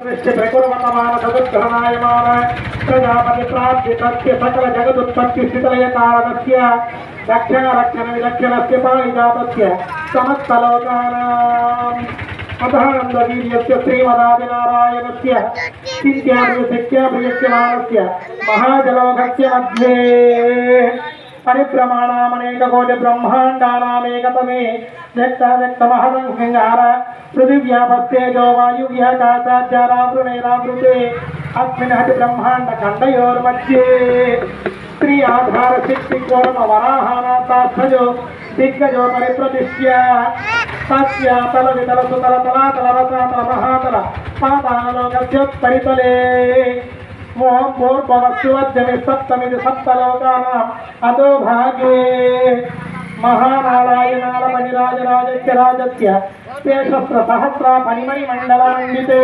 प्रकुर्वतमान सदुत्तरनायमान प्रजापति प्राप्ति तस्य सकल जगदुत्पत्ति स्थितलय कारणस्य रक्षण रक्षण विलक्षणस्य पारिजातस्य समस्तलोकानाम् अधानन्दवीर्यस्य श्रीमदादिनारायणस्य चिन्त्याभिषिक्त्याभिषिक्यमानस्य महाजलोकस्य मध्ये परिभ्रमाणामनेककोटि ब्रह्माण्डानामेकतमे व्यक्तमहदंहार पृथिव्यापस्तेजो वायुव्याकाशाचारावृणैरावृते अस्मिन् हति ब्रह्माण्डखण्डयोर्मध्ये स्त्री आधार शक्ति कोरम वराहानाथास्थजो दिग्गजो परिप्रतिष्ठ्य तस्य तल वितल सुतल तलातल रसातल महातल पातालोकस्योत्तरितले ओम पूर्ववस्तुवद्यमि सप्तमिति सप्तलोकानाम् अधोभागे महानारायणालमणिराजराजस्य राजस्य तेषस्त्र सहस्रा फणिमणिमण्डलान्विते